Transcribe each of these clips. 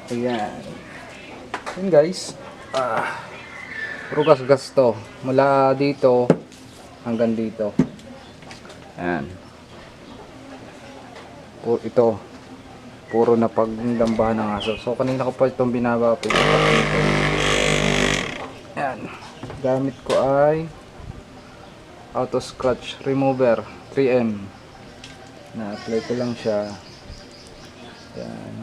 Ayan. Yun guys. Puro gas-gas to. Mula dito hanggang dito. Ayan. Ito. Puro na paglambahan ng aso. So kanina ko pa itong binaba. Ayan. Gamit ko ay auto scratch remover 3M. Na-apply ko lang siya. Ayan.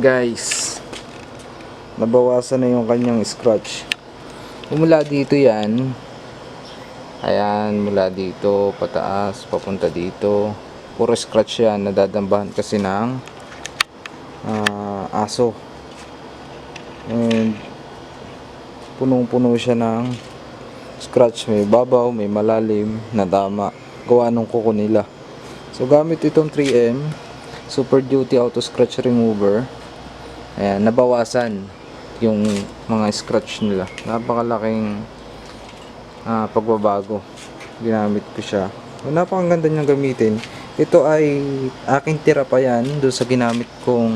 guys, nabawasan na yung kanyang scratch. Mula dito yan, ayan, mula dito pataas papunta dito, puro scratch yan. Nadadambahan kasi ng aso, and punong-puno siya ng scratch. May babaw, may malalim na dama, gawa nung kuko nila. So gamit itong 3M Super Duty Auto Scratch Remover, ayan, nabawasan yung mga scratch nila. Napakalaking pagbabago. Ginamit ko siya. Napakaganda niyang gamitin. Ito ay aking tira pa yan doon sa ginamit kong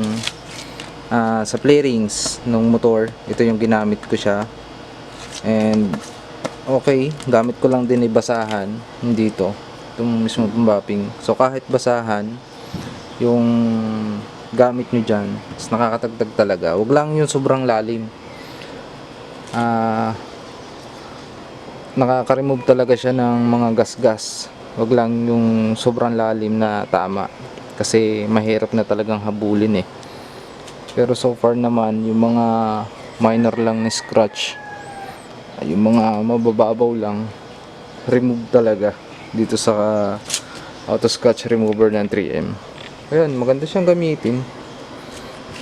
sa play rings ng motor. Ito yung ginamit ko siya, and okay, gamit ko lang din basahan dito, itong mismo pambapping. So kahit basahan yung gamit nyo dyan, nakakatagdag talaga. Wag lang yung sobrang lalim. Nakaka-remove talaga siya ng mga gas-gas. Wag lang yung sobrang lalim na tama, kasi mahirap na talagang habulin eh. Pero so far naman, yung mga minor lang na scratch, yung mga mabababaw lang, remove talaga dito sa auto scratch remover ng 3M. Ayan, maganda siyang gamitin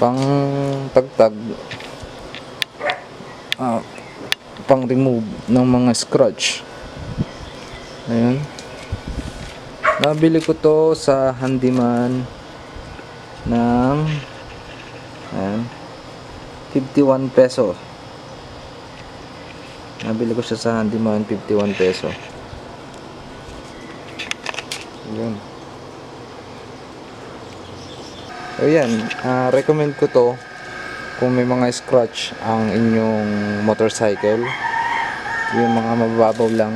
pang tagtag, pang remove ng mga scratch. Ayan, nabili ko to sa handyman ng 51 peso. Nabili ko siya sa handyman 51 peso. Ayan. Ayan, recommend ko to kung may mga scratch ang inyong motorcycle, yung mga mababaw lang.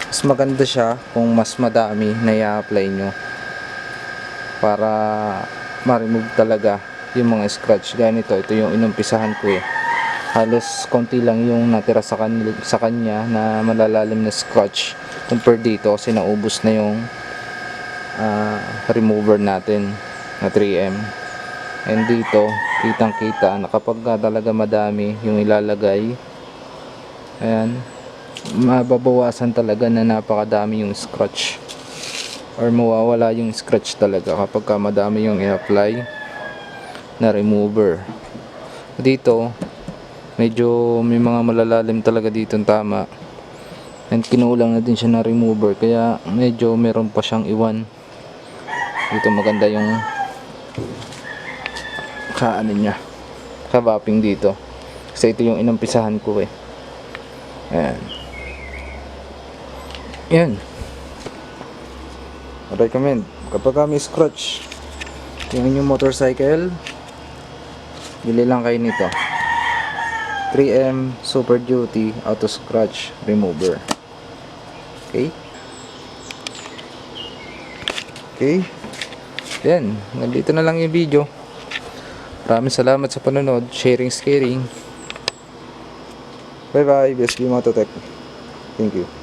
Mas maganda siya kung mas madami na i-apply nyo para ma-remove talaga yung mga scratch. Ganito, ito yung inumpisahan ko eh. Halos konti lang yung natira sa kanya na malalalim na scratch compared dito, kasi naubos na yung remover natin na 3M. And dito, kitang kita na kapag talaga madami yung ilalagay, ayan, mababawasan talaga na napakadami yung scratch, or mawawala yung scratch talaga kapag madami yung i-apply na remover. Dito medyo may mga malalalim talaga dito tama, and kinulang na din siya na remover, kaya medyo meron pa siyang iwan dito. Maganda yung kaano niya, kabapping dito, kasi ito yung inumpisahan ko eh. Ayan, yan, recommend kapag may scratch yung inyong motorcycle, bili lang kayo nito, 3M Super Duty Auto Scratch Remover. Okay, yan, nandito na lang yung video. Maraming salamat sa panonood. Sharing is caring. Bye bye, BSB Mototech. Thank you.